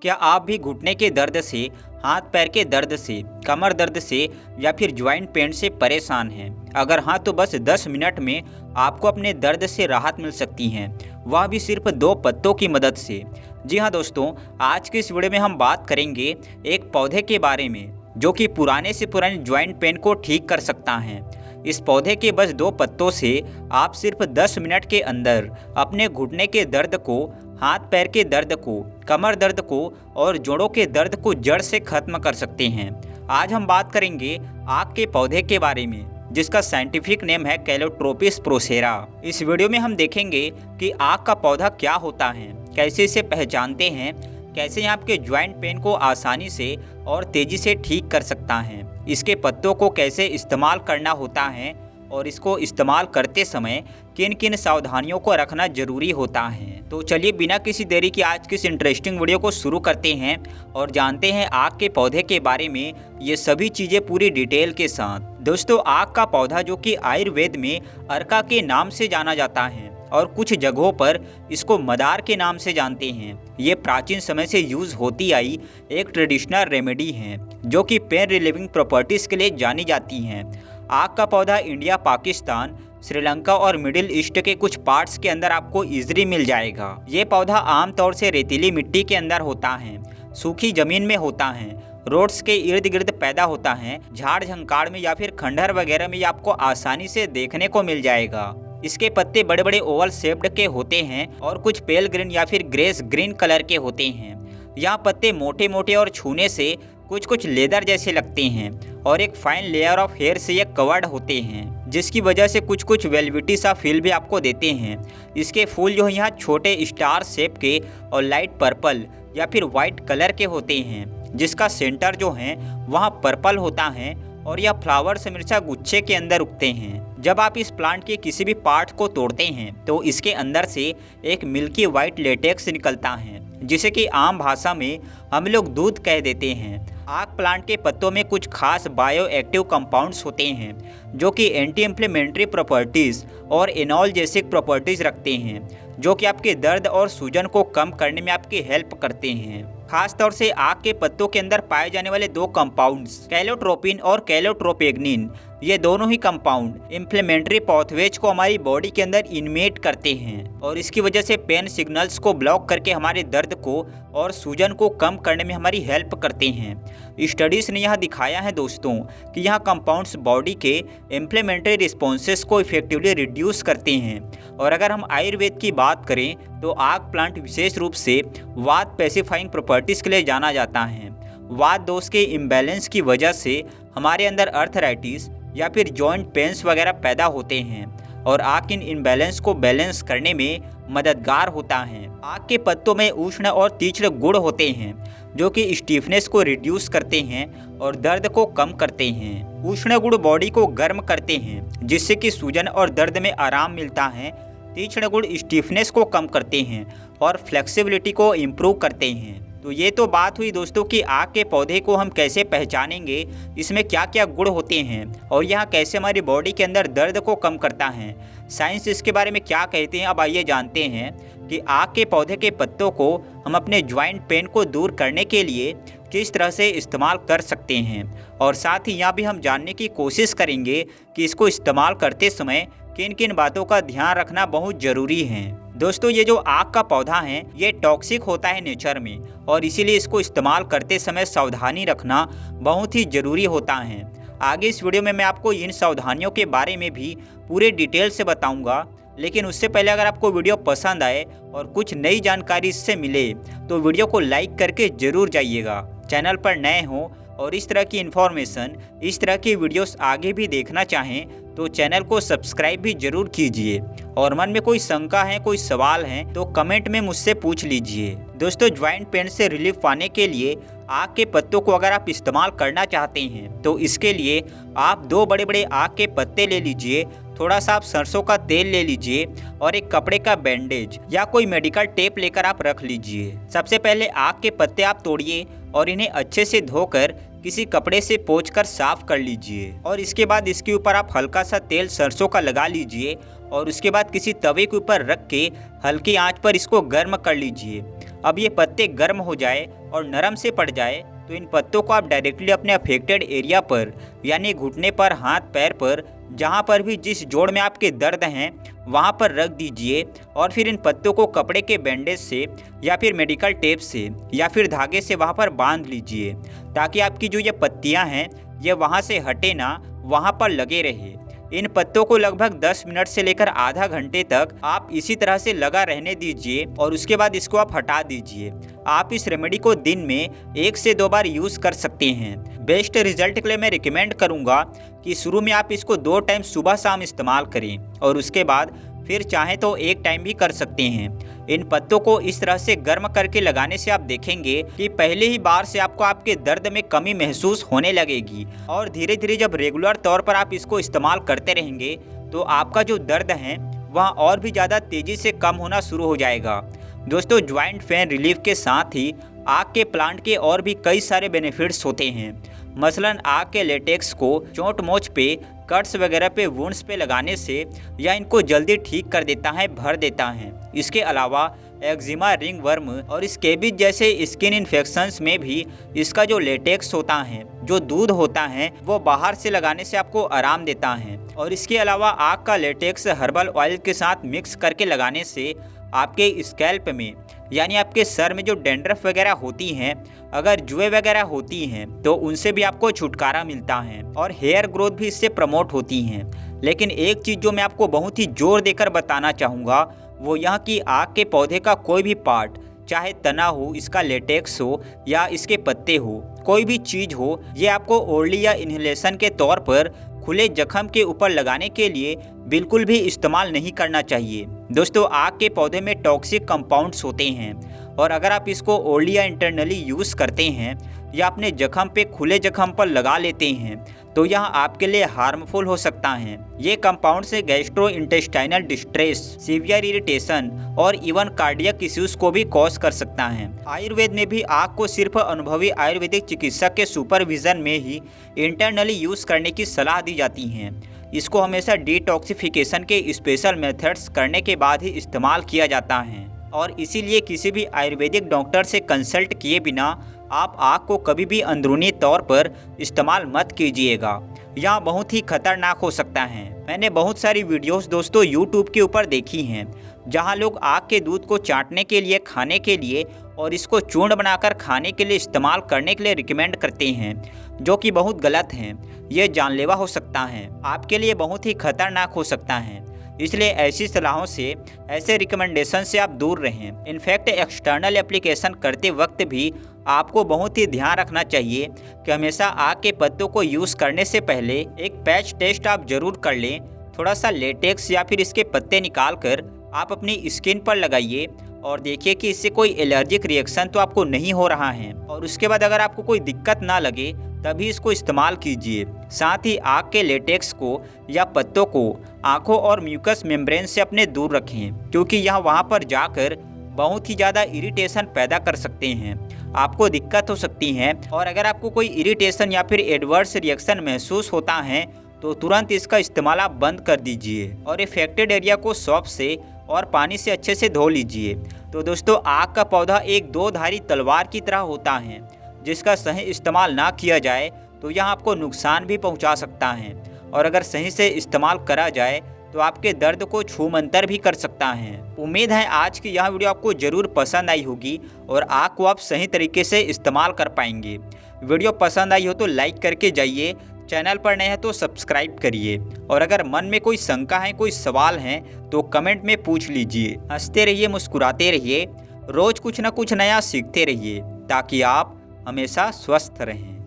क्या आप भी घुटने के दर्द से, हाथ पैर के दर्द से, कमर दर्द से या फिर ज्वाइंट पेन से परेशान हैं? अगर हाँ तो बस 10 मिनट में आपको अपने दर्द से राहत मिल सकती है, वह भी सिर्फ 2 पत्तों की मदद से। जी हाँ दोस्तों, आज की इस वीडियो में हम बात करेंगे एक पौधे के बारे में जो कि पुराने से पुराने ज्वाइंट पेन को ठीक कर सकता है। इस पौधे के बस 2 पत्तों से आप सिर्फ 10 मिनट के अंदर अपने घुटने के दर्द को, हाथ पैर के दर्द को, कमर दर्द को और जोड़ों के दर्द को जड़ से खत्म कर सकते हैं। आज हम बात करेंगे आक के पौधे के बारे में जिसका साइंटिफिक नेम है कैलोट्रोपिस प्रोसेरा। इस वीडियो में हम देखेंगे कि आक का पौधा क्या होता है, कैसे इसे पहचानते हैं, कैसे यहाँ आपके ज्वाइंट पेन को आसानी से और तेज़ी से ठीक कर सकता है, इसके पत्तों को कैसे इस्तेमाल करना होता है और इसको इस्तेमाल करते समय किन किन सावधानियों को रखना जरूरी होता है। तो चलिए बिना किसी देरी के आज की इस इंटरेस्टिंग वीडियो को शुरू करते हैं और जानते हैं आक के पौधे के बारे में ये सभी चीज़ें पूरी डिटेल के साथ। दोस्तों, आक का पौधा जो कि आयुर्वेद में अर्का के नाम से जाना जाता है और कुछ जगहों पर इसको मदार के नाम से जानते हैं। ये प्राचीन समय से यूज़ होती आई एक ट्रेडिशनल रेमेडी है जो कि पेन रिलीविंग प्रॉपर्टीज़ के लिए जानी जाती हैं। आक का पौधा इंडिया, पाकिस्तान, श्रीलंका और मिडिल ईस्ट के कुछ पार्ट्स के अंदर आपको इजीली मिल जाएगा। ये पौधा आमतौर से रेतीली मिट्टी के अंदर होता है, सूखी जमीन में होता है, रोड्स के इर्द गिर्द पैदा होता है, झाड़ झंकाड़ में या फिर खंडहर वगैरह में आपको आसानी से देखने को मिल जाएगा। इसके पत्ते बड़े बड़े ओवल शेप्ड के होते हैं और कुछ पेल ग्रीन या फिर ग्रेस ग्रीन कलर के होते हैं। यहाँ पत्ते मोटे मोटे और छूने से कुछ कुछ लेदर जैसे लगते हैं और एक फाइन लेयर ऑफ हेयर से ये कवर्ड होते हैं, जिसकी वजह से कुछ कुछ वेलवेटी सा फील भी आपको देते हैं। इसके फूल जो है यहाँ छोटे स्टार शेप के और लाइट पर्पल या फिर वाइट कलर के होते हैं, जिसका सेंटर जो है वहाँ पर्पल होता है और यह फ्लावर्स हमेशा गुच्छे के अंदर उगते हैं। जब आप इस प्लांट के किसी भी पार्ट को तोड़ते हैं तो इसके अंदर से एक मिल्की वाइट लेटेक्स निकलता है, जिसे कि आम भाषा में हम लोग दूध कह देते हैं। आक प्लांट के पत्तों में कुछ खास बायो एक्टिव कंपाउंड्स होते हैं जो कि एंटी इन्फ्लेमेटरी प्रॉपर्टीज़ और एनॉल्जेसिक प्रॉपर्टीज़ रखते हैं, जो कि आपके दर्द और सूजन को कम करने में आपकी हेल्प करते हैं। खास तौर से आक के पत्तों के अंदर पाए जाने वाले 2 कंपाउंड्स कैलोट्रोपिन और कैलोट्रोपेग्निन, ये दोनों ही कंपाउंड इन्फ्लेमेटरी पाथवेज को हमारी बॉडी के अंदर इनमेट करते हैं और इसकी वजह से पेन सिग्नल्स को ब्लॉक करके हमारे दर्द को और सूजन को कम करने में हमारी हेल्प करते हैं। स्टडीज़ ने यह दिखाया है दोस्तों कि यह कंपाउंड्स बॉडी के इन्फ्लेमेटरी रिस्पॉन्सेस को इफेक्टिवली रिड्यूस करते हैं। और अगर हम आयुर्वेद की बात करें तो आक प्लांट विशेष रूप से वात पैसिफाइंग प्रॉपर्टीज़ के लिए जाना जाता है। वात दोष के इम्बैलेंस की वजह से हमारे अंदर अर्थराइटिस या फिर जॉइंट पेन्स वगैरह पैदा होते हैं और आक इन इम्बैलेंस को बैलेंस करने में मददगार होता है। आक के पत्तों में उष्ण और तीक्ष्ण गुण होते हैं जो कि स्टीफनेस को रिड्यूस करते हैं और दर्द को कम करते हैं। उष्ण गुण बॉडी को गर्म करते हैं जिससे कि सूजन और दर्द में आराम मिलता है। तीक्ष्ण गुण स्टीफनेस को कम करते हैं और फ्लेक्सिबिलिटी को इम्प्रूव करते हैं। तो ये तो बात हुई दोस्तों कि आक के पौधे को हम कैसे पहचानेंगे, इसमें क्या क्या गुण होते हैं और यह कैसे हमारी बॉडी के अंदर दर्द को कम करता है। साइंस इसके बारे में क्या कहते हैं, अब आइए जानते हैं कि आक के पौधे के पत्तों को हम अपने ज्वाइंट पेन को दूर करने के लिए किस तरह से इस्तेमाल कर सकते हैं। और साथ ही यहाँ भी हम जानने की कोशिश करेंगे कि इसको इस्तेमाल करते समय किन किन बातों का ध्यान रखना बहुत ज़रूरी है। दोस्तों, ये जो आक का पौधा है ये टॉक्सिक होता है नेचर में और इसीलिए इसको इस्तेमाल करते समय सावधानी रखना बहुत ही ज़रूरी होता है। आगे इस वीडियो में मैं आपको इन सावधानियों के बारे में भी पूरे डिटेल से बताऊंगा, लेकिन उससे पहले अगर आपको वीडियो पसंद आए और कुछ नई जानकारी इससे मिले तो वीडियो को लाइक करके ज़रूर जाइएगा। चैनल पर नए हों और इस तरह की इन्फॉर्मेशन, इस तरह की वीडियोस आगे भी देखना चाहें तो चैनल को सब्सक्राइब भी जरूर कीजिए। और मन में कोई शंका है, कोई सवाल है तो कमेंट में मुझसे पूछ लीजिए। दोस्तों, ज्वाइंट पेन से रिलीफ पाने के लिए आक के पत्तों को अगर आप इस्तेमाल करना चाहते हैं तो इसके लिए आप 2 बड़े बड़े आक के पत्ते ले लीजिए, थोड़ा सा आप सरसों का तेल ले लीजिए और एक कपड़े का बैंडेज या कोई मेडिकल टेप लेकर आप रख लीजिए। सबसे पहले आक के पत्ते आप तोड़िए और इन्हें अच्छे से धोकर किसी कपड़े से पोंछकर साफ कर लीजिए और इसके बाद इसके ऊपर आप हल्का सा तेल सरसों का लगा लीजिए और उसके बाद किसी तवे के ऊपर रख के हल्की आंच पर इसको गर्म कर लीजिए। अब ये पत्ते गर्म हो जाए और नरम से पड़ जाए तो इन पत्तों को आप डायरेक्टली अपने अफेक्टेड एरिया पर यानी घुटने पर, हाथ पैर पर, जहाँ पर भी जिस जोड़ में आपके दर्द हैं वहाँ पर रख दीजिए और फिर इन पत्तों को कपड़े के बैंडेज से या फिर मेडिकल टेप से या फिर धागे से वहाँ पर बांध लीजिए ताकि आपकी जो ये पत्तियाँ हैं ये वहाँ से हटे ना, वहाँ पर लगे रहे। इन पत्तों को लगभग 10 मिनट से लेकर आधा घंटे तक आप इसी तरह से लगा रहने दीजिए और उसके बाद इसको आप हटा दीजिए। आप इस रेमेडी को दिन में 1 से 2 बार यूज़ कर सकते हैं। बेस्ट रिजल्ट के लिए मैं रिकमेंड करूँगा कि शुरू में आप इसको 2 टाइम सुबह शाम इस्तेमाल करें और उसके बाद फिर चाहें तो 1 टाइम भी कर सकते हैं। इन पत्तों को इस तरह से गर्म करके लगाने से आप देखेंगे कि पहले ही बार से आपको आपके दर्द में कमी महसूस होने लगेगी और धीरे धीरे जब रेगुलर तौर पर आप इसको इस्तेमाल करते रहेंगे तो आपका जो दर्द है वह और भी ज़्यादा तेज़ी से कम होना शुरू हो जाएगा। दोस्तों, ज्वाइंट पेन रिलीफ के साथ ही आग के प्लांट के और भी कई सारे बेनिफिट्स होते हैं। मसलन आग के लेटेक्स को चोट मोच पे, कट्स वगैरह पे, वुंड्स पे लगाने से या इनको जल्दी ठीक कर देता है, भर देता है। इसके अलावा एक्जिमा, रिंग वर्म और स्कैबिज जैसे स्किन इन्फेक्शंस में भी इसका जो लेटेक्स होता है, जो दूध होता है, वो बाहर से लगाने से आपको आराम देता है। और इसके अलावा आग का लेटेक्स हर्बल ऑयल के साथ मिक्स करके लगाने से आपके स्कैल्प में यानी आपके सर में जो डैंड्रफ वगैरह होती हैं, अगर जुए वगैरह होती हैं तो उनसे भी आपको छुटकारा मिलता है और हेयर ग्रोथ भी इससे प्रमोट होती हैं। लेकिन एक चीज़ जो मैं आपको बहुत ही जोर देकर बताना चाहूँगा वो यह कि आग के पौधे का कोई भी पार्ट, चाहे तना हो, इसका लेटेक्स हो या इसके पत्ते हो, कोई भी चीज़ हो, ये आपको ओरली या इन्हेलेशन के तौर पर खुले जख्म के ऊपर लगाने के लिए बिल्कुल भी इस्तेमाल नहीं करना चाहिए। दोस्तों, आग के पौधे में टॉक्सिक कंपाउंड्स होते हैं और अगर आप इसको ओरली या इंटरनली यूज़ करते हैं या अपने जख्म पे, खुले जख्म पर लगा लेते हैं तो यह आपके लिए हार्मफुल हो सकता है। ये कंपाउंड से gastro intestinal distress, severe irritation और इवन कार्डियक इश्यूज को भी कॉज कर सकता है। आयुर्वेद में भी आग को सिर्फ अनुभवी आयुर्वेदिक चिकित्सक के सुपरविजन में ही इंटरनली यूज़ करने की सलाह दी जाती है। इसको हमेशा डिटॉक्सिफिकेशन के स्पेशल मेथड्स करने के बाद ही इस्तेमाल किया जाता है और इसीलिए किसी भी आयुर्वेदिक डॉक्टर से कंसल्ट किए बिना आप आग को कभी भी अंदरूनी तौर पर इस्तेमाल मत कीजिएगा। यह बहुत ही खतरनाक हो सकता है। मैंने बहुत सारी वीडियोस दोस्तों यूट्यूब के ऊपर देखी हैं जहां लोग आग के दूध को चाटने के लिए, खाने के लिए और इसको चूर्ण बनाकर खाने के लिए इस्तेमाल करने के लिए रिकमेंड करते हैं, जो कि बहुत गलत हैं। ये जानलेवा हो सकता है, आपके लिए बहुत ही खतरनाक हो सकता है। इसलिए ऐसी सलाहों से, ऐसे रिकमेंडेशन से आप दूर रहें। इनफैक्ट एक्सटर्नल एप्लीकेशन करते वक्त भी आपको बहुत ही ध्यान रखना चाहिए कि हमेशा आग के पत्तों को यूज़ करने से पहले एक पैच टेस्ट आप ज़रूर कर लें। थोड़ा सा लेटेक्स या फिर इसके पत्ते निकाल कर आप अपनी स्किन पर लगाइए और देखिए कि इससे कोई एलर्जिक रिएक्शन तो आपको नहीं हो रहा है और उसके बाद अगर आपको कोई दिक्कत ना लगे तभी इसको इस्तेमाल कीजिए। साथ ही आग के लेटेक्स को या पत्तों को आँखों और म्यूकस मेम्ब्रेन से अपने दूर रखें, क्योंकि यह वहाँ पर जाकर बहुत ही ज़्यादा इरिटेशन पैदा कर सकते हैं, आपको दिक्कत हो सकती है। और अगर आपको कोई इरिटेशन या फिर एडवर्स रिएक्शन महसूस होता है तो तुरंत इसका इस्तेमाल आप बंद कर दीजिए और इफेक्टेड एरिया को सॉप से और पानी से अच्छे से धो लीजिए। तो दोस्तों, आग का पौधा एक 2 धारी तलवार की तरह होता है, जिसका सही इस्तेमाल ना किया जाए तो यह आपको नुकसान भी पहुंचा सकता है और अगर सही से इस्तेमाल करा जाए तो आपके दर्द को छूमंतर भी कर सकता है। उम्मीद है आज की यह वीडियो आपको ज़रूर पसंद आई होगी और आग को आप सही तरीके से इस्तेमाल कर पाएंगे। वीडियो पसंद आई हो तो लाइक करके जाइए, चैनल पर नए हैं तो सब्सक्राइब करिए और अगर मन में कोई शंका है, कोई सवाल हैं तो कमेंट में पूछ लीजिए। हंसते रहिए, मुस्कुराते रहिए, रोज़ कुछ ना कुछ नया सीखते रहिए ताकि आप हमेशा स्वस्थ रहें।